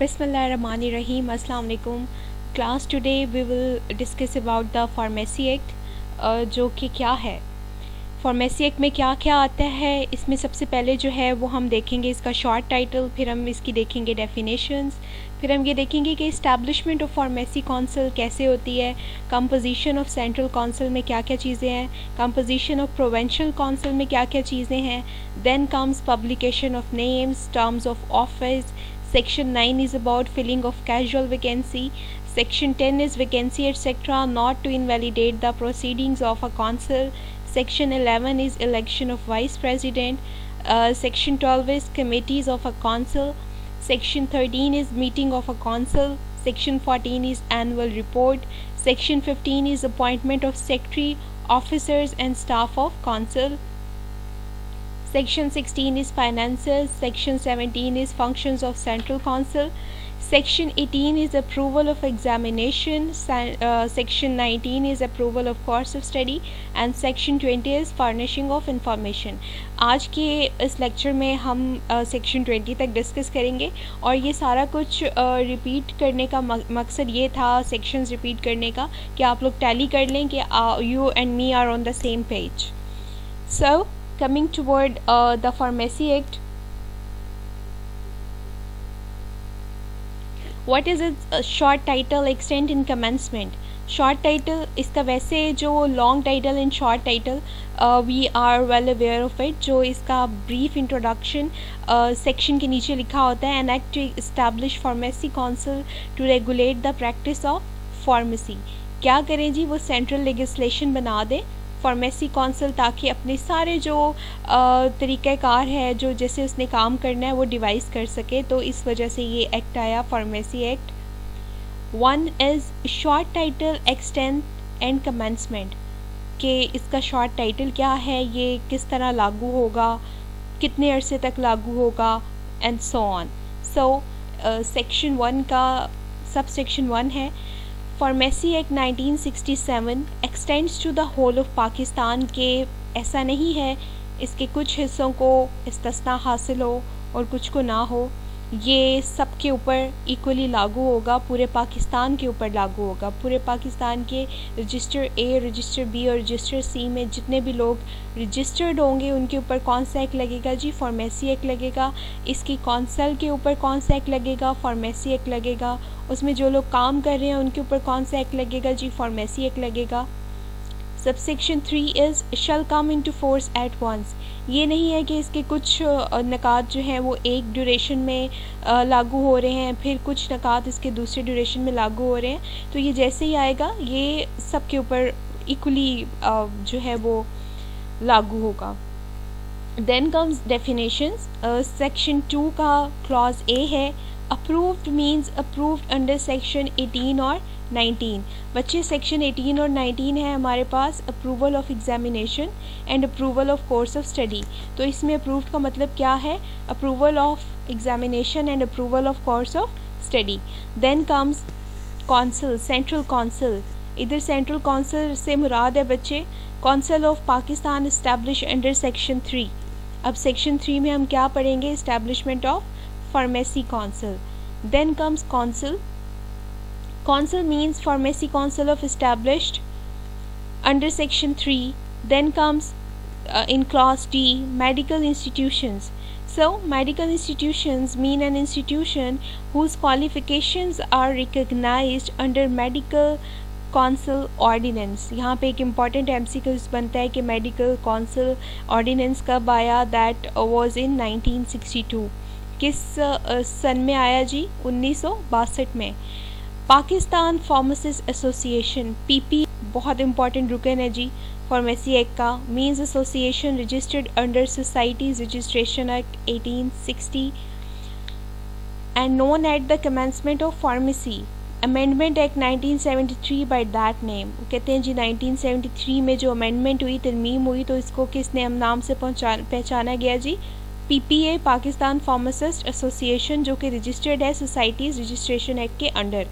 Bismillahirrahmanirrahim. Assalamu alaikum. Class, today we will discuss about the Pharmacy Act, जो कि क्या है, फार्मेसी एक्ट में क्या क्या आता है। इसमें सबसे पहले जो है वो हम देखेंगे इसका शॉर्ट टाइटल, फिर हम इसकी देखेंगे डेफिनेशंस, फिर हम ये देखेंगे कि इस्टेब्लिशमेंट ऑफ फार्मेसी काउंसिल कैसे होती है, कंपोजिशन ऑफ सेंट्रल काउंसिल में क्या क्या चीज़ें हैं, कंपोजिशन ऑफ प्रोविंशियल काउंसिल में क्या क्या चीज़ें हैं, then comes publication of names, terms of office. Section 9 is about filling of casual vacancy. Section 10 is vacancy etc. not to invalidate the proceedings of a council. Section 11 is election of vice president. Section 12 is committees of a council. Section 13 is meeting of a council. Section 14 is annual report. Section 15 is appointment of secretary, officers and staff of council. Section 16 is finances. Section 17 is functions of central council. Section 18 is approval of examination. Section 19 is approval of course of study and Section 20 is furnishing of information. आज के इस lecture में हम Section 20 तक discuss करेंगे और ये सारा कुछ रिपीट करने का मकसद ये था, सेक्शंस रिपीट करने का, कि आप लोग टैली कर लें कि you and me are on the same page. So coming toward the Pharmacy Act, what is its short title, extent and commencement? Short title, इसका वैसे जो long title and short title we are well aware of it. जो इसका brief introduction section के नीचे लिखा होता है, an act to establish pharmacy council to regulate the practice of pharmacy. क्या करें जी, वो सेंट्रल लेजिस्लेशन बना दे फार्मेसी काउंसिल, ताकि अपने सारे जो तरीक़ाकार है, जो जैसे उसने काम करना है वो डिवाइस कर सके। तो इस वजह से ये एक्ट आया, pharmacy act. 1 is short title, extent and commencement, कि इसका शॉर्ट टाइटल क्या है, ये किस तरह लागू होगा, कितने अरसे तक लागू होगा and so on. So section 1 का सब सेक्शन 1 है, pharmacy act 1967 extends to the whole of Pakistan, के ऐसा नहीं है इसके कुछ हिस्सों को इस्तिस्ना हासिल हो और कुछ को ना हो, ये सब के ऊपर इक्वली लागू होगा, पूरे पाकिस्तान के ऊपर लागू होगा। पूरे पाकिस्तान के रजिस्टर ए, रजिस्टर बी और रजिस्टर सी में जितने भी लोग रजिस्टर्ड होंगे उनके ऊपर कौन सा एक्ट लगेगा जी, फार्मेसी एक्ट लगेगा। इसकी कौंसल के ऊपर कौन सा एक्ट लगेगा, फार्मेसी एक्ट लगेगा। उसमें जो लोग काम कर रहे हैं उनके ऊपर कौन सा एक्ट लगेगा जी, फार्मेसी एक्ट लगेगा। Subsection 3 is shall come into force at once, ये नहीं है कि इसके कुछ नकात जो हैं वो एक ड्यूरेशन में लागू हो रहे हैं, फिर कुछ नकात इसके दूसरे ड्यूरेशन में लागू हो रहे हैं। तो ये जैसे ही आएगा ये सब के ऊपर इक्वली जो है वो लागू होगा। Then comes definitions. सेक्शन 2 का क्लॉज ए है, approved means approved under section 18 और 19। बच्चे सेक्शन 18 और 19 है हमारे पास, approval of examination and approval of course of study. तो इसमें अप्रूव्ड का मतलब क्या है, approval of examination and approval of course of study. Then comes council, central council. इधर सेंट्रल काउंसिल से मुराद है बच्चे council of Pakistan establish under section 3। अब सेक्शन 3 में हम क्या पढ़ेंगे, establishment of pharmacy council. Then comes council, council means pharmacy council of established under section 3. Then comes in clause D, medical institutions. So medical institutions mean an institution whose qualifications are recognized under medical council ordinance. यहाँ पे एक important MCQ बनता है कि medical council ordinance कब आया, that was in 1962। किस सन में आया जी, 1962 में। पाकिस्तान फार्मासिस्ट एसोसिएशन, पीपी बहुत इंपॉर्टेंट रुकन है जी फार्मेसी एक्ट का, means association registered under societies registration act 1860 and known at the commencement of pharmacy amendment act 1973 by that name. कहते हैं जी 1973 में जो अमेंडमेंट हुई, तरमीम हुई, तो इसको किस नाम से पहचाना गया जी, PPA पाकिस्तान फार्मासिस्ट एसोसिएशन, जो कि रजिस्टर्ड है सोसाइटीज़ रजिस्ट्रेशन एक्ट के अंडर।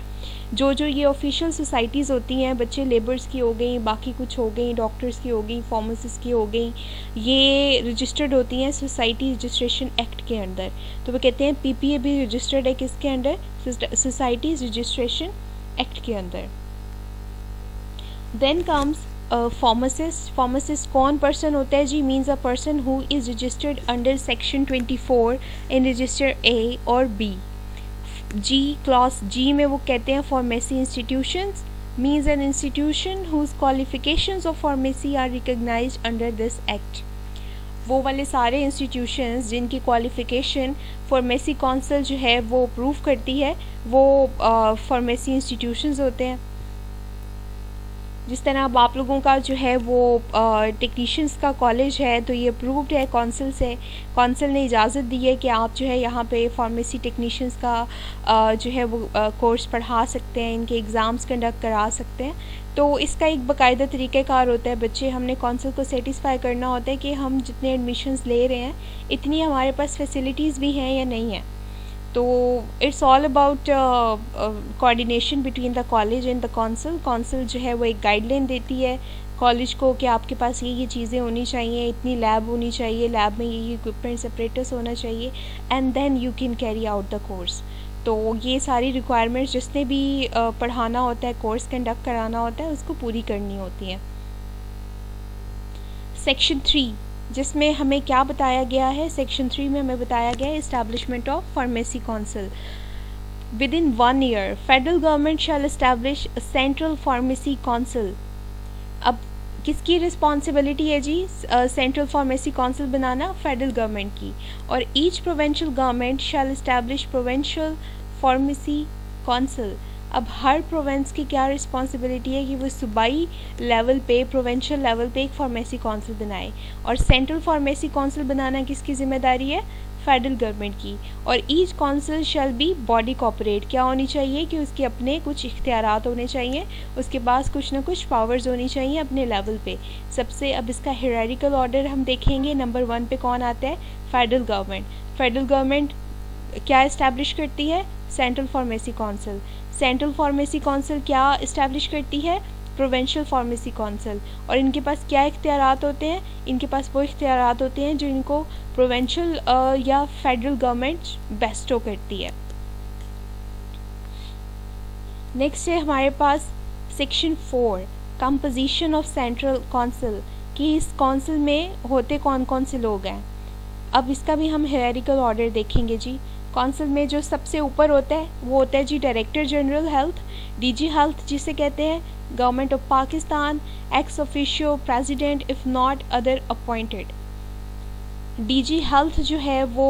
जो ये ऑफिशियल सोसाइटीज़ होती हैं, बच्चे लेबर्स की हो गई, बाकी कुछ हो गई, डॉक्टर्स की हो गई, फार्मासिस्ट की हो गई, ये रजिस्टर्ड होती हैं सोसाइटी रजिस्ट्रेशन एक्ट के अंडर। तो वो कहते हैं PPA भी रजिस्टर्ड है किसके अंडर? सोसाइटीज़ रजिस्ट्रेशन एक्ट के अंदर। Then comes pharmacist. फार्मासिस्ट कौन पर्सन होता है जी? Means a person who is registered under section 24 in register A और B। G, क्लास G में वो कहते हैं pharmacy institutions, means an institution whose qualifications of pharmacy are recognised under this act. वो वाले सारे इंस्टीट्यूशंस जिनकी क्वालिफिकेशन फार्मेसी काउंसिल जो है वो अप्रूव करती है, वो फार्मेसी इंस्टीट्यूशंस होते हैं। जिस तरह अब आप लोगों का जो है वो टेक्नीशियंस का कॉलेज है, तो ये अप्रूव्ड है काउंसिल से। काउंसिल ने इजाज़त दी है कि आप जो है यहाँ पे फार्मेसी टेक्नीशियंस का जो है वो कोर्स पढ़ा सकते हैं, इनके एग्ज़ाम्स कंडक्ट करा सकते हैं। तो इसका एक बाकायदा तरीक़ाकार होता है बच्चे, हमने काउंसिल को सेटिस्फाई करना होता है कि हम जितने एडमिशन्स ले रहे हैं इतनी हमारे पास फैसिलिटीज़ भी हैं या नहीं है। तो it's all about coordination between the college and the council. Council जो है वो एक गाइडलाइन देती है कॉलेज को कि आपके पास ये चीज़ें होनी चाहिए, इतनी लैब होनी चाहिए, लैब में ये इक्विपमेंट्स सेपरेटर्स होना चाहिए, and then you can carry out the course. तो ये सारी रिक्वायरमेंट्स जिसने भी पढ़ाना होता है, कोर्स कंडक्ट कराना होता है, उसको पूरी करनी होती हैं। सेक्शन 3 जिसमें हमें क्या बताया गया है? सेक्शन 3 में हमें बताया गया है establishment of pharmacy council. With in 1 year federal government shell establish central pharmacy council. अब किसकी रिस्पॉन्सिबिलिटी है जी सेंट्रल फार्मेसी काउंसिल बनाना? फेडरल गवर्नमेंट की। और ईच प्रोविंशियल गवर्नमेंट शैल इस्टेब्लिश प्रोविंशियल फार्मेसी काउंसिल। अब हर प्रोविंस की क्या रिस्पॉन्सिबिलिटी है कि वो सूबाई लेवल पे, प्रोविंशियल लेवल पे एक फार्मेसी काउंसिल बनाए। और सेंट्रल फार्मेसी काउंसिल बनाना किसकी ज़िम्मेदारी है? फेडरल गवर्नमेंट की। और each council shall be body corporate. क्या होनी चाहिए कि उसके अपने कुछ इख्तियारात होने चाहिए, उसके पास कुछ ना कुछ पावर्स होनी चाहिए अपने लेवल पे। सबसे अब इसका हायरार्किकल ऑर्डर हम देखेंगे। नंबर 1 पे कौन आता है? Federal government. फेडरल गवर्नमेंट क्या इस्टेब्लिश करती है? Central pharmacy council. Central pharmacy council क्या इस्टेब्लिश करती है? Provincial pharmacy council. और इनके पास क्या इख्तियारात होते हैं? इनके पास वो इख्तियारात होते हैं जो इनको प्रोविंशियल या फेडरल गवर्नमेंट बेस्टो करती है। नेक्स्ट है हमारे पास section 4 composition of central council, कि इस काउंसिल में होते कौन कौन से लोग हैं। अब इसका भी हम हायरार्किकल ऑर्डर देखेंगे जी। काउंसिल में जो सबसे ऊपर होता है वो होता है जी director general health, DG health जिसे कहते हैं, government of Pakistan, ex officio president if not other appointed. DG health जो है वो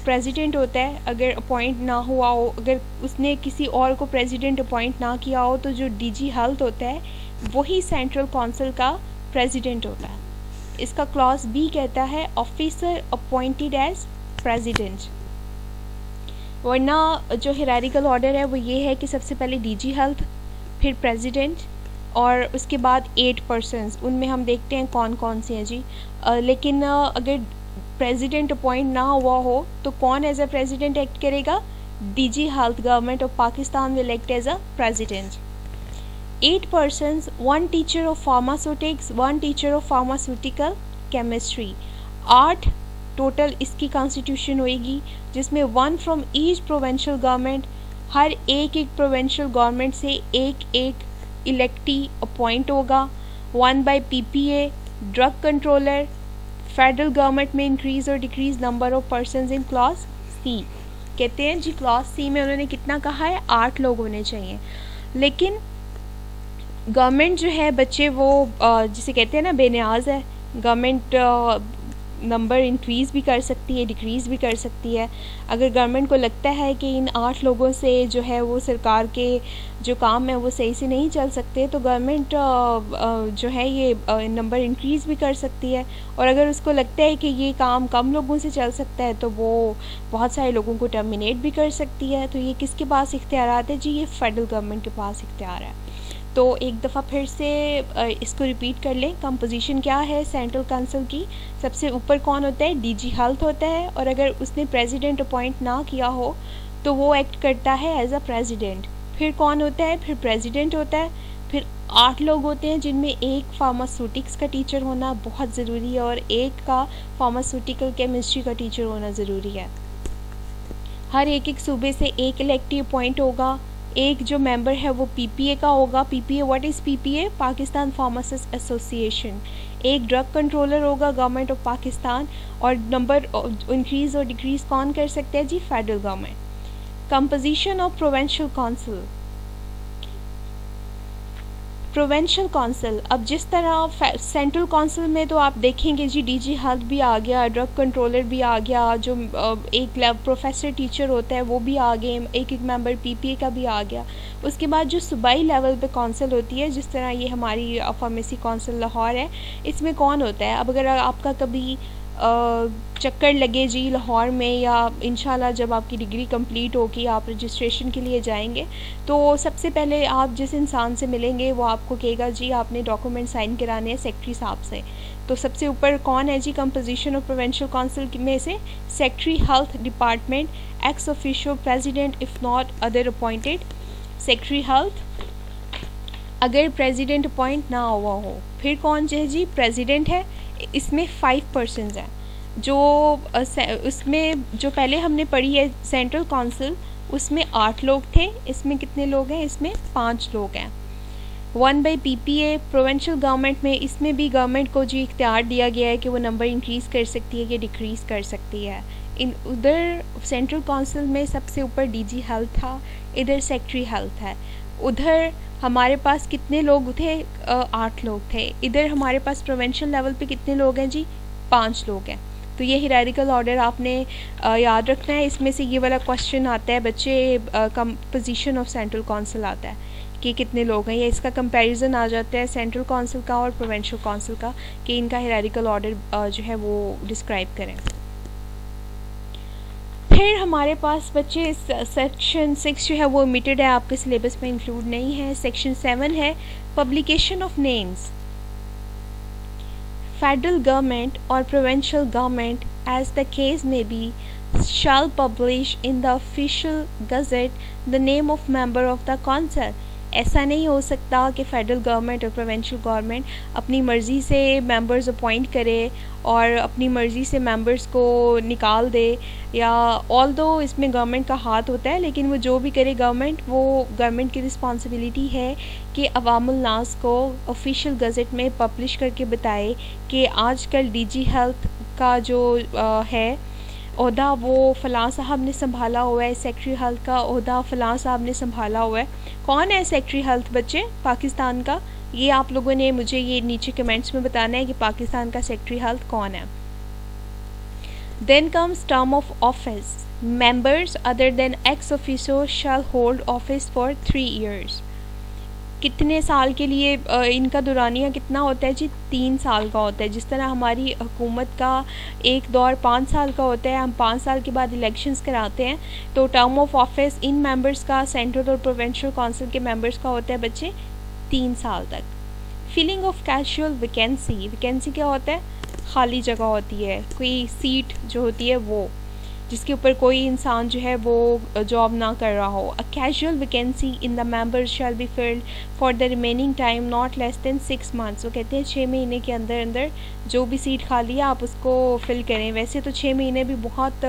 प्रेसिडेंट होता है, अगर अपॉइंट ना हुआ हो, अगर उसने किसी और को प्रेसिडेंट अपॉइंट ना किया हो, तो जो DG हेल्थ होता है वही सेंट्रल काउंसिल का प्रेसिडेंट होता है। इसका क्लॉज B कहता है ऑफिसर अपॉइंटेड एज प्रेसिडेंट। वरना जो हायरार्किकल ऑर्डर है वो ये है कि सबसे पहले DG हेल्थ, फिर प्रेसिडेंट, और उसके बाद 8 पर्सनस। उनमें हम देखते हैं कौन कौन से हैं जी। लेकिन अगर प्रेसिडेंट अपॉइंट ना हुआ हो तो कौन एज अ प्रेसिडेंट एक्ट करेगा? DG health, government of Pakistan will act as a president. 8 persons, 1 teacher of pharmaceutics, 1 teacher of pharmaceutical chemistry। 8 total इसकी कॉन्स्टिट्यूशन होएगी, जिसमें 1 फ्रॉम ईच प्रोविंशियल गवर्नमेंट। हर एक प्रोविंशियल गवर्नमेंट से एक इलेक्टी अपॉइंट होगा। 1 by PPA drug controller. Federal government में increase और decrease number of persons in clause C। कहते हैं जी क्लॉज C में उन्होंने कितना कहा है? 8 लोग होने चाहिए। लेकिन गवर्नमेंट जो है बच्चे वो जिसे कहते हैं ना बेनियाज है। गवर्नमेंट नंबर इंक्रीज़ भी कर सकती है, डिक्रीज़ भी कर सकती है। अगर गवर्नमेंट को लगता है कि इन 8 लोगों से जो है वो सरकार के जो काम है वो सही से नहीं चल सकते, तो गवर्नमेंट जो है ये नंबर इंक्रीज़ भी कर सकती है। और अगर उसको लगता है कि ये काम कम लोगों से चल सकता है तो वो बहुत सारे लोगों को टर्मिनेट भी कर सकती है। तो ये किसके पास इख्तियारात है जी? ये फेडरल गवर्नमेंट के पास इख्तियार है। तो एक दफ़ा फिर से इसको रिपीट कर लें। कंपोजिशन क्या है सेंट्रल काउंसिल की? सबसे ऊपर कौन होता है? डीजी हेल्थ होता है, और अगर उसने प्रेसिडेंट अपॉइंट ना किया हो तो वो एक्ट करता है एज अ प्रेसिडेंट। फिर कौन होता है? फिर प्रेसिडेंट होता है। फिर 8 लोग होते हैं, जिनमें एक फार्मास्यूटिक्स का टीचर होना बहुत ज़रूरी है और एक का फार्मास्यूटिकल केमिस्ट्री का टीचर होना ज़रूरी है। हर एक सूबे से एक इलेक्टिव अपॉइंट होगा। एक जो मेंबर है वो पीपीए का होगा। PPA, what is PPA? Pakistan pharmacist association. एक ड्रग कंट्रोलर होगा गवर्नमेंट ऑफ पाकिस्तान, और नंबर इंक्रीज़ और डिक्रीज़ कौन कर सकते हैं जी? Federal government. Composition of provincial council. Provincial council, अब जिस तरह सेंट्रल काउंसिल में तो आप देखेंगे जी डीजी हेल्थ भी आ गया, ड्रग कंट्रोलर भी आ गया, जो एक प्रोफेसर टीचर होता है वो भी आ गए, एक मेंबर पीपीए का भी आ गया। उसके बाद जो सूबाई लेवल पे काउंसिल होती है, जिस तरह ये हमारी फार्मेसी काउंसिल लाहौर है, इसमें कौन होता है? अब अगर आपका कभी चक्कर लगे जी लाहौर में, या इंशाल्लाह जब आपकी डिग्री कंप्लीट होगी आप रजिस्ट्रेशन के लिए जाएंगे, तो सबसे पहले आप जिस इंसान से मिलेंगे वो आपको कहेगा जी आपने डॉक्यूमेंट साइन कराने हैं सेक्रेटरी साहब से। तो सबसे ऊपर कौन है जी कंपोजिशन ऑफ प्रोविंशियल काउंसिल में से? Secretary health department, x officio president if not other appointed. Secretary health अगर प्रेसिडेंट अपॉइंट ना हुआ हो। फिर कौन है जी? प्रेसिडेंट है। इसमें 5 पर्सनस हैं। जो उसमें जो पहले हमने पढ़ी है सेंट्रल काउंसिल, उसमें 8 लोग थे, इसमें कितने लोग हैं? इसमें 5 लोग हैं। 1 बाई पीपीए। प्रोविंशियल गवर्नमेंट में, इसमें भी गवर्नमेंट को जी इख्तियार दिया गया है कि वो नंबर इंक्रीज़ कर सकती है कि डिक्रीज़ कर सकती है। उधर सेंट्रल काउंसिल में सबसे ऊपर डीजी हेल्थ था, इधर सेक्रेटरी हेल्थ है। उधर हमारे पास कितने लोग थे? 8 लोग थे। इधर हमारे पास प्रोविंशियल लेवल पे कितने लोग हैं जी? 5 लोग हैं। तो ये हिरारिकल ऑर्डर आपने याद रखना है। इसमें से ये वाला क्वेश्चन आता है बच्चे, कंपोजिशन ऑफ सेंट्रल काउंसिल आता है कि कितने लोग हैं, या इसका कंपैरिजन आ जाता है सेंट्रल काउंसिल का और प्रोविंशियल काउंसिल का, कि इनका हिरारिकल ऑर्डर जो है वो डिस्क्राइब करें। फिर हमारे पास बच्चे सेक्शन 6 जो है वो ओमिटेड है, आपके सिलेबस में इंक्लूड नहीं है। सेक्शन 7 है publication of names. Federal government और provincial government as the case में be shall publish in the official gazette the name of member of the council। ऐसा नहीं हो सकता कि फेडरल गवर्नमेंट और प्रोविंशियल गवर्नमेंट अपनी मर्ज़ी से मेंबर्स अपॉइंट करे और अपनी मर्ज़ी से मेंबर्स को निकाल दे, या ऑल्दो इसमें गवर्नमेंट का हाथ होता है, लेकिन वो जो भी करे गवर्नमेंट, वो गवर्नमेंट की रिस्पॉन्सिबिलिटी है कि अवामुल नास को ऑफिशियल गज़ट में पब्लिश करके बताए कि आजकल डीजी हेल्थ का जो है ओहदा वो फ़लाँ साहब ने संभाला हुआ है, सेक्रेटरी हेल्थ का ओहदा फ़लाँ साहब ने संभाला हुआ है। कौन है सेक्रेटरी हेल्थ बच्चे पाकिस्तान का? ये आप लोगों ने मुझे ये नीचे कमेंट्स में बताना है कि पाकिस्तान का सेक्रेटरी हेल्थ कौन है। Then comes term of office. Members other than ex officio shall hold office for 3 years। कितने साल के लिए इनका दुरानिया कितना होता है जी? 3 साल का होता है। जिस तरह हमारी हुकूमत का एक दौर 5 साल का होता है, हम 5 साल के बाद इलेक्शंस कराते हैं, तो टर्म ऑफ ऑफिस इन मेंबर्स का, सेंट्रल और प्रोविंशियल काउंसिल के मेंबर्स का होता है बच्चे 3 साल तक। Filling of casual vacancy. Vacancy क्या होता है? खाली जगह होती है, कोई सीट जो होती है वो, जिसके ऊपर कोई इंसान जो है वो जॉब ना कर रहा हो। A casual vacancy in the members shall be filled for the remaining time not less than 6 months। वो कहते हैं 6 महीने के अंदर अंदर जो भी सीट खाली है आप उसको फिल करें। वैसे तो 6 महीने भी बहुत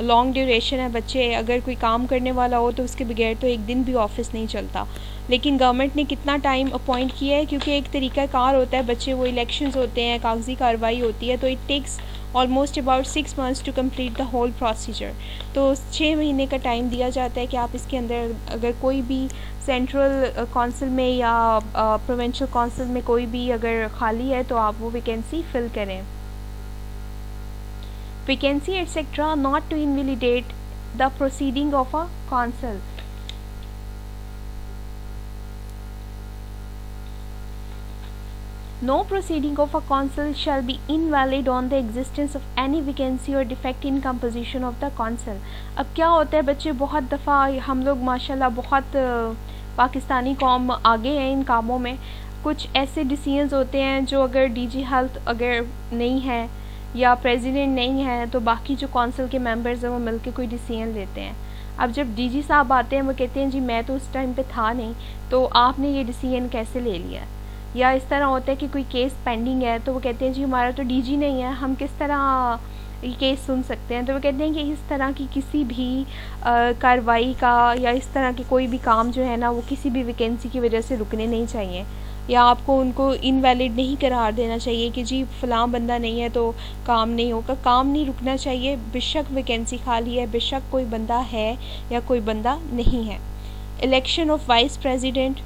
लॉन्ग ड्यूरेशन है बच्चे। अगर कोई काम करने वाला हो तो उसके बगैर तो एक दिन भी ऑफिस नहीं चलता, लेकिन गवर्नमेंट ने कितना टाइम अपॉइंट किया है, क्योंकि एक तरीक़ाकार होता है बच्चे, वो इलेक्शंस होते हैं, कागजी कार्रवाई होती है, तो it takes almost about 6 months to complete the whole procedure. तो 6 महीने का टाइम दिया जाता है कि आप इसके अंदर अगर कोई भी सेंट्रल काउंसिल में या प्रोविंशियल काउंसिल में कोई भी अगर खाली है तो आप वो वैकेंसी फिल करें। Vacancy etcetera not to invalidate the proceeding of a council. No proceeding of a council shall be invalid on the existence of any vacancy or defect in composition of the council। अब क्या होता है बच्चे, बहुत दफ़ा हम लोग माशाल्लाह बहुत पाकिस्तानी कौम आगे है इन कामों में। कुछ ऐसे डिसीजंस होते हैं जो अगर डीजी हेल्थ अगर नहीं है या प्रेसिडेंट नहीं है तो बाकी जो काउंसिल के मेंबर्स हैं वो मिलकर कोई डिसीजन लेते हैं। अब जब डीजी साहब आते हैं वो कहते हैं जी मैं तो उस टाइम पे था नहीं, तो आपने ये डिसीजन कैसे ले लिया। या इस तरह होता है कि कोई केस पेंडिंग है तो वो कहते हैं जी हमारा तो डीजी नहीं है, हम किस तरह ये केस सुन सकते हैं। तो वो कहते हैं कि इस तरह की किसी भी कार्रवाई का या इस तरह के कोई भी काम जो है ना वो किसी भी वैकेंसी की वजह से रुकने नहीं चाहिए, या आपको उनको इनवैलिड नहीं करार देना चाहिए कि जी फ़लाँ बंदा नहीं है तो काम नहीं होगा। काम नहीं रुकना चाहिए, बेशक वैकेंसी खाली है, बेशक कोई बंदा है या कोई बंदा नहीं है। Election of vice president.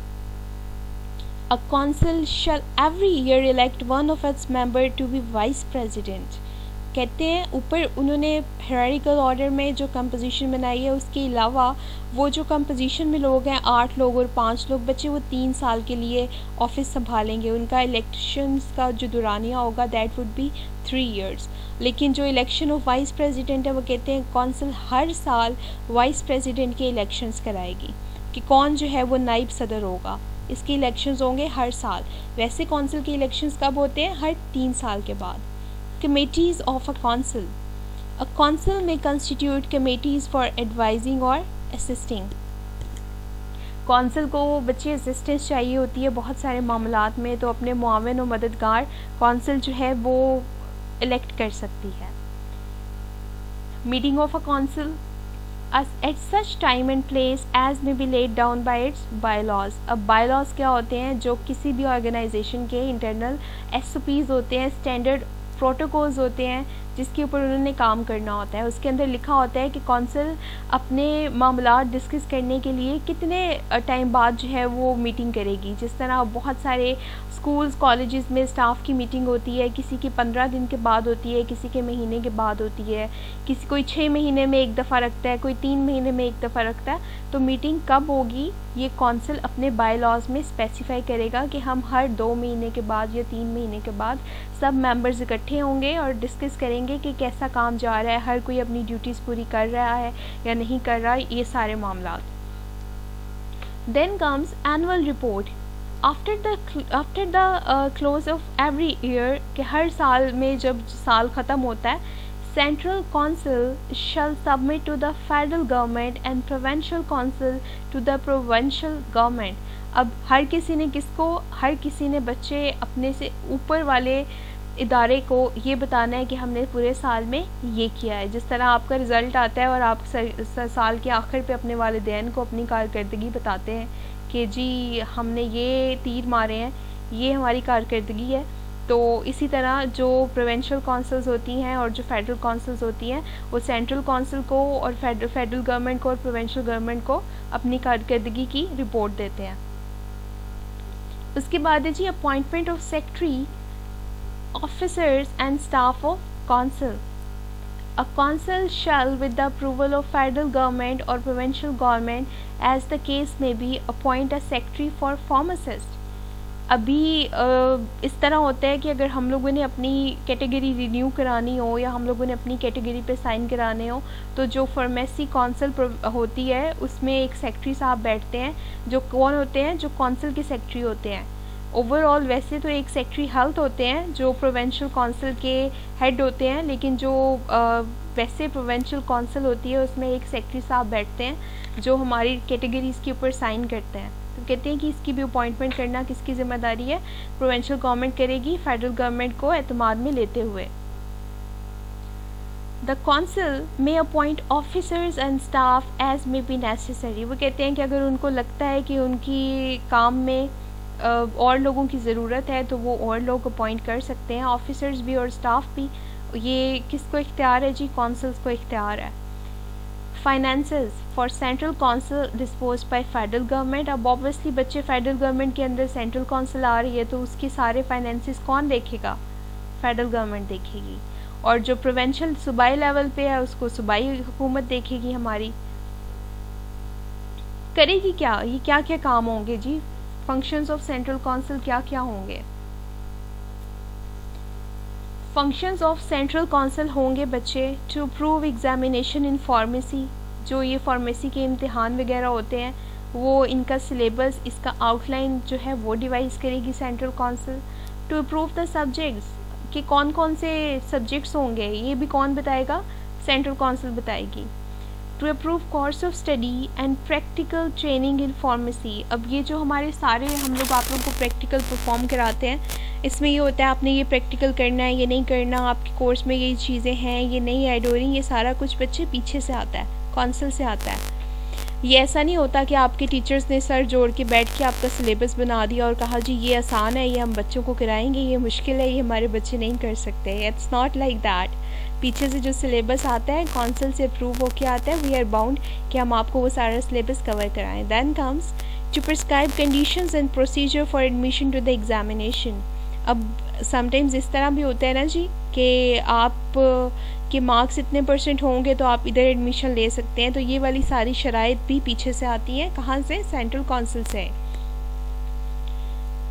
A council shall every year elect one of its member to be vice president। कहते हैं ऊपर उन्होंने हायरार्किकल ऑर्डर में जो कंपोजिशन बनाई है उसके अलावा वो जो कंपोजिशन में लोग हैं 8 लोग और 5 लोग बच्चे वो 3 साल के लिए ऑफिस संभालेंगे। उनका इलेक्शंस का जो दुरानिया होगा दैट वुड बी 3 years। लेकिन जो इलेक्शन ऑफ वाइस प्रेसिडेंट है वो कहते हैं कौंसिल हर साल वाइस प्रेसिडेंट के इलेक्शंस कराएगी कि कौन जो है वो नाइब सदर होगा। इसके इलेक्शंस होंगे हर साल। वैसे कौंसिल के इलेक्शंस कब होते हैं? हर 3 साल के बाद। Committees of a council। A council may constitute committees for advising or assisting। Council को बच्चे असिस्टेंस चाहिए होती है बहुत सारे मामलात में, तो अपने मुआविन और मददगार कौंसिल जो है वो इलेक्ट कर सकती है। Meeting of a council at such time and place as may be laid down by its bylaws। अब bylaws क्या होते हैं? जो किसी भी ऑर्गेनाइजेशन के इंटरनल SOPs होते हैं, स्टैंडर्ड प्रोटोकॉल्स होते हैं जिसके ऊपर उन्होंने काम करना होता है। उसके अंदर लिखा होता है कि कौंसिल अपने मामलात डिस्कस करने के लिए कितने टाइम बाद जो है वो मीटिंग करेगी। जिस तरह बहुत सारे स्कूल्स कॉलेजेस में स्टाफ की मीटिंग होती है, किसी की 15 दिन के बाद होती है, किसी के महीने के बाद होती है, किसी कोई 6 महीने में एक दफ़ा रखता है, कोई 3 महीने में एक दफ़ा रखता है। तो मीटिंग कब होगी ये कौंसिल अपने बाय लॉज में स्पेसिफाई करेगा कि हम हर 2 महीने के बाद या 3 महीने के बाद सब मेंबर्स इकट्ठे होंगे और डिस्कस करेंगे कि कैसा काम जा रहा है, हर कोई अपनी ड्यूटीज़ पूरी कर रहा है या नहीं कर रहा, ये सारे मामलात। Then comes annual report. After the close of every year, कि हर साल में जब साल ख़त्म होता है, central council shall submit to the federal government and provincial council to the provincial government. अब हर किसी ने बच्चे अपने से ऊपर वाले इदारे को ये बताना है कि हमने पूरे साल में ये किया है। जिस तरह आपका रिज़ल्ट आता है और आप साल के आखिर पे अपने वालिदैन को अपनी कारकर्दगी बताते हैं कि जी हमने ये तीर मारे हैं, ये हमारी कारकर्दगी है। तो इसी तरह जो प्रोविंशियल काउंसिल्स होती हैं और जो फेडरल काउंसिल्स होती हैं वो सेंट्रल काउंसिल को और फेडरल गवर्नमेंट को और प्रोविंशियल गवर्नमेंट को अपनी कारकर्दगी की रिपोर्ट देते हैं। उसके बाद है जी appointment of secretary, officers and staff of council। A council shall, with the approval of federal government or provincial government, as the case may be, appoint a secretary for pharmacist। अभी इस तरह होता है कि अगर हम लोगों ने अपनी कैटेगरी रिन्यू करानी हो या हम लोगों ने अपनी कैटेगरी पे साइन कराने हो तो जो फार्मेसी काउंसिल होती है उसमें एक सेक्रेटरी साहब बैठते हैं, जो कौन होते हैं? जो काउंसिल के सेक्रेटरी होते हैं। ओवरऑल वैसे तो एक सेक्रेटरी हेल्थ होते हैं जो प्रोविंशियल काउंसिल के हेड होते हैं, लेकिन जो वैसे प्रोविंशियल काउंसिल होती है उसमें एक सेक्रेटरी साहब बैठते हैं जो हमारी कैटेगरीज़ के ऊपर साइन करते हैं। तो कहते हैं कि इसकी भी अपॉइंटमेंट करना किसकी ज़िम्मेदारी है? प्रोविंशियल गवर्नमेंट करेगी, फेडरल गवर्नमेंट को एतमाद में लेते हुए। The council may appoint officers and staff as may be necessary. वो कहते हैं कि अगर उनको लगता है कि उनकी काम में और लोगों की ज़रूरत है तो वो और लोग अपॉइंट कर सकते हैं, ऑफिसर्स भी और स्टाफ भी। ये किसको इख्तियार है जी? काउंसिल्स को इख्तियार है। Finances for central council dispose by federal government. अब ऑब्वियसली बच्चे फेडरल गवर्नमेंट के अंदर सेंट्रल काउंसिल आ रही है तो उसके सारे फाइनेंसेस कौन देखेगा? फेडरल गवर्नमेंट देखेगी। और जो प्रोविंशियल सूबाई लेवल पे है उसको सूबाई हुकूमत देखेगी हमारी। करेगी क्या? ये क्या क्या काम होंगे जी? फंक्शंस ऑफ सेंट्रल काउंसिल क्या क्या होंगे? फंक्शंस ऑफ सेंट्रल काउंसिल होंगे बच्चे to approve examination in pharmacy. जो ये फार्मेसी के इम्तिहान वगैरह होते हैं वो इनका सिलेबस, इसका आउटलाइन जो है वो डिवाइस करेगी central council. To approve the subjects कि कौन कौन से सब्जेक्ट्स होंगे ये भी कौन बताएगा, सेंट्रल काउंसिल बताएगी। To approve course of study and practical training in pharmacy. अब ये जो हमारे सारे हम लोग आप लोगों को प्रैक्टिकल परफॉर्म कराते हैं, इसमें ये होता है आपने ये प्रैक्टिकल करना है, ये नहीं करना, आपके कोर्स में ये चीज़ें हैं, ये नहीं ऐड हो रही, ये सारा कुछ बच्चे पीछे से आता है, काउंसिल से आता है। ये ऐसा नहीं होता कि आपके टीचर्स ने सर जोड़ के बैठ के आपका सिलेबस बना दिया और कहा जी ये आसान है, ये हम बच्चों को कराएंगे, ये मुश्किल है, ये हमारे बच्चे नहीं कर सकते। It's not like that. पीछे से जो सिलेबस आता है काउंसिल से अप्रूव होके आता है, वी आर बाउंड कि हम आपको वो सारा सिलेबस कवर कराएं। Then comes to prescribe conditions and procedure for admission to the examination. अब समटाइम्स इस तरह भी होता है ना जी कि आप के मार्क्स इतने % होंगे तो आप इधर एडमिशन ले सकते हैं, तो ये वाली सारी शराइत भी पीछे से आती हैं। कहाँ से? सेंट्रल काउंसिल से।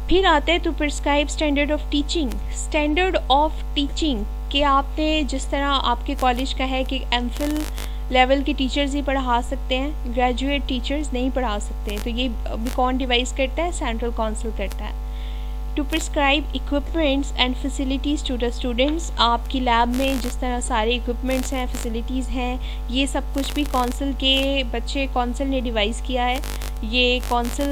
फिर आते हैं to prescribe standard of teaching. Standard of teaching कि आपने जिस तरह आपके कॉलेज का है कि एमफिल लेवल के टीचर्स ही पढ़ा सकते हैं, ग्रेजुएट टीचर्स नहीं पढ़ा सकते, तो ये भी कौन डिवाइस करता है? सेंट्रल काउंसिल करता है। To prescribe equipments and facilities to the students. आपकी लैब में जिस तरह सारे इक्विपमेंट्स हैं, फैसिलिटीज़ हैं, ये सब कुछ भी काउंसिल के बच्चे, काउंसिल ने डिवाइस किया है। ये काउंसिल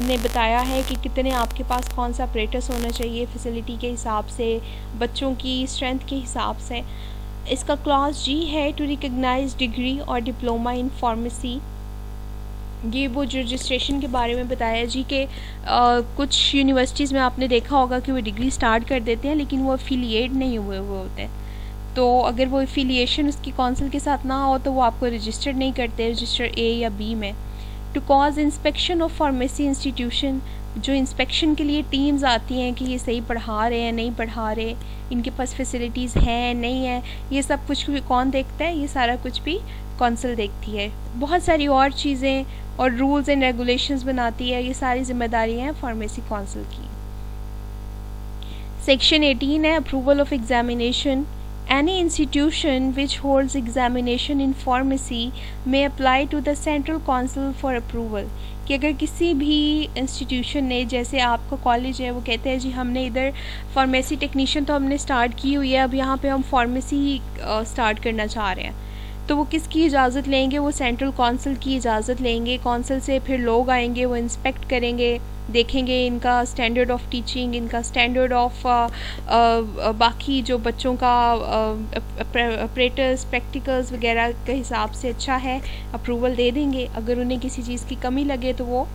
ने बताया है कि कितने आपके पास कौन सा अपरेटस होना चाहिए फैसिलिटी के हिसाब से, बच्चों की स्ट्रेंथ के हिसाब से। इसका क्लॉज जी है टू रिकग्नाइज डिग्री और डिप्लोमा इन फार्मेसी। ये वो जो रजिस्ट्रेशन के बारे में बताया जी कि कुछ यूनिवर्सिटीज़ में आपने देखा होगा कि वो डिग्री स्टार्ट कर देते हैं लेकिन वो एफिलिएट नहीं हुए होते हैं, तो अगर वो एफिलिएशन उसकी काउंसिल के साथ ना हो तो वो आपको रजिस्टर्ड नहीं करते रजिस्टर ए या बी में। To cause inspection of pharmacy institution, जो इंस्पेक्शन के लिए टीम्स आती हैं कि ये सही पढ़ा रहे हैं, नहीं पढ़ा रहे, इनके पास फैसिलिटीज़ हैं नहीं है, ये सब कुछ भी कौन देखता है? ये सारा कुछ भी काउंसिल देखती है। बहुत सारी और चीज़ें और रूल्स एंड रेगुलेशंस बनाती है, ये सारी जिम्मेदारियाँ हैं फार्मेसी काउंसिल की। सेक्शन 18 है approval of examination. Any institution which holds examination in pharmacy may apply to the Central Council for approval। कि अगर किसी भी इंस्टीट्यूशन ने, जैसे आपका कॉलेज है, वो कहते हैं जी हमने इधर फार्मेसी टेक्नीशियन तो हमने स्टार्ट की हुई है, अब यहाँ पे हम फार्मेसी स्टार्ट करना चाह रहे हैं, तो वो किसकी इजाज़त लेंगे? वो सेंट्रल काउंसिल की इजाज़त लेंगे। काउंसिल से फिर लोग आएंगे, वो इंस्पेक्ट करेंगे, देखेंगे इनका स्टैंडर्ड ऑफ टीचिंग, इनका स्टैंडर्ड ऑफ बाकी जो बच्चों का ऑपरेटर्स प्रैक्टिकल्स वगैरह के हिसाब से अच्छा है, अप्रूवल दे देंगे। अगर उन्हें किसी चीज़ की कमी लगे तो वो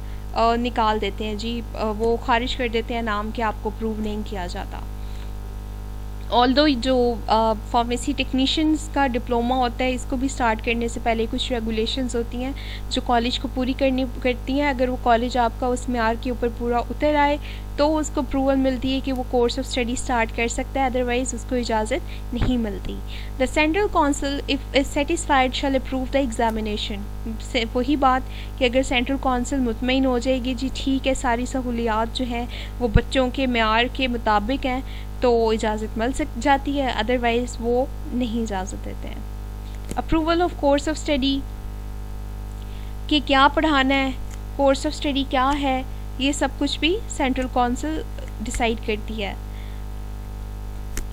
निकाल देते हैं जी, वो खारिज कर देते हैं नाम कि आपको अप्रूव नहीं किया जाता। ऑल्दो जो फार्मेसी टेक्नीशियंस का डिप्लोमा होता है, इसको भी स्टार्ट करने से पहले कुछ रेगुलेशंस होती हैं जो कॉलेज को पूरी करती हैं। अगर वो कॉलेज आपका उस मेयार के ऊपर पूरा उतर आए तो उसको अप्रूवल मिलती है कि वो कोर्स ऑफ स्टडी स्टार्ट कर सकता है, अदरवाइज़ उसको इजाज़त नहीं मिलती। The central council if is satisfied shall approve the examination. वही बात कि अगर सेंट्रल काउंसिल मुतमईन हो जाएगी जी ठीक है सारी सहूलियात जो हैं वो बच्चों के मेयार के मुताबिक हैं, तो इजाज़त मिल जाती है, अदरवाइज़ वो नहीं इजाज़त देते हैं। Approval of course of study कि क्या पढ़ाना है, कोर्स ऑफ स्टडी क्या है, ये सब कुछ भी सेंट्रल काउंसिल डिसाइड करती है।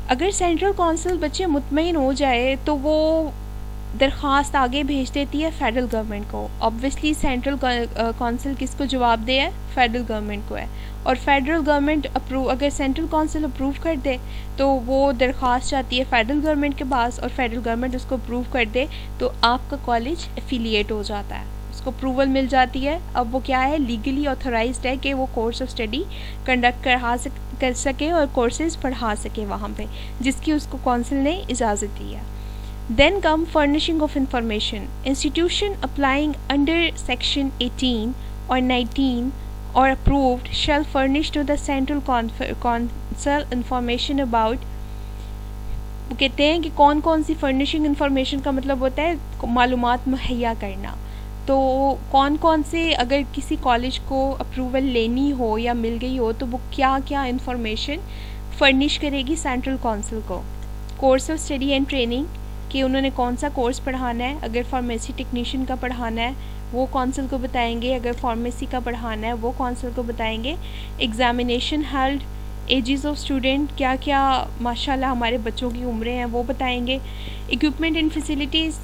अगर सेंट्रल काउंसिल बच्चे मुतमईन हो जाए तो वो दरख्वास्त आगे भेज देती है फेडरल गवर्नमेंट को। ऑब्वियसली सेंट्रल काउंसिल किसको जवाब दे है? फेडरल गवर्नमेंट को है। और फेडरल गवर्नमेंट अगर सेंट्रल काउंसिल अप्रूव कर दे तो वो दरख्वास्त जाती है फेडरल गवर्नमेंट के पास और फेडरल गवर्नमेंट उसको अप्रूव कर दे तो आपका कॉलेज एफिलिएट हो जाता है, उसको अप्रूवल मिल जाती है। अब वो क्या है? लीगली ऑथराइज्ड है कि वो कोर्स ऑफ स्टडी कंडक्ट कर सके और कोर्सेज पढ़ा सके वहाँ पे, जिसकी उसको काउंसिल ने इजाज़त दी है। Then come furnishing of information. Institution applying under section 18 or 19 or approved shall furnish to the central council information about। वो कहते हैं कि कौन कौन सी फर्निशिंग इंफॉर्मेशन का मतलब होता है मालूमात मुहैया करना। तो कौन कौन से, अगर किसी कॉलेज को अप्रूवल लेनी हो या मिल गई हो तो वो क्या क्या इंफॉर्मेशन फर्निश करेगी सेंट्रल काउंसिल को। Course of study and training कि उन्होंने कौन सा कोर्स पढ़ाना है, अगर फार्मेसी टेक्नीशियन का पढ़ाना है वो कौंसिल को बताएंगे, अगर फार्मेसी का पढ़ाना है वो कौंसिल को बताएंगे। Examination held, ages of student, क्या क्या माशाल्लाह हमारे बच्चों की उम्रें हैं वो बताएंगे। इक्विपमेंट एंड फैसिलिटीज़,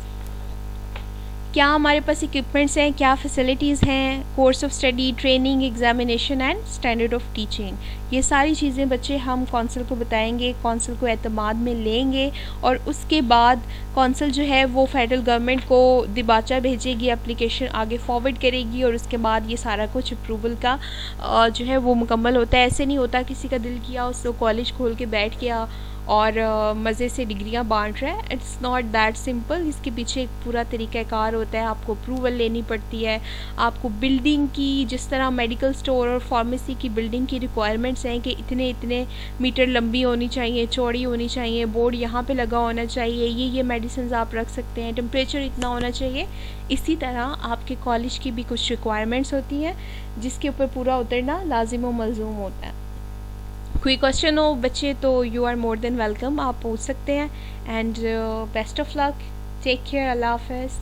क्या हमारे पास इक्विपमेंट्स हैं, क्या फैसिलिटीज़ हैं, course of study, training, examination and standard of teaching, ये सारी चीज़ें बच्चे हम कौंसिल को बताएंगे, कौंसिल को एतमाद में लेंगे और उसके बाद कौंसिल जो है वो फेडरल गवर्नमेंट को दिबाचा भेजेगी, एप्लीकेशन आगे फॉरवर्ड करेगी और उसके बाद ये सारा कुछ अप्रूवल का जो है वो मुकम्मल होता है। ऐसे नहीं होता किसी का दिल किया उसको कॉलेज खोल के बैठ गया और मज़े से डिग्रियां बांट रहा है। इट्स नॉट दैट सिंपल, इसके पीछे एक पूरा तरीक़ाकार होता है, आपको अप्रूवल लेनी पड़ती है, आपको बिल्डिंग की, जिस तरह मेडिकल स्टोर और फार्मेसी की बिल्डिंग की रिक्वायरमेंट्स हैं कि इतने इतने मीटर लंबी होनी चाहिए, चौड़ी होनी चाहिए, बोर्ड यहाँ पे लगा होना चाहिए, ये मेडिसिन आप रख सकते हैं, टेम्परेचर इतना होना चाहिए। इसी तरह आपके कॉलेज की भी कुछ रिक्वायरमेंट्स होती हैं जिसके ऊपर पूरा उतरना लाजिम व मलजूम होता है। कोई क्वेश्चन हो बच्चे तो you are more than welcome, आप पूछ सकते हैं। And best of luck, take care, अल्लाह हाफ़िज़।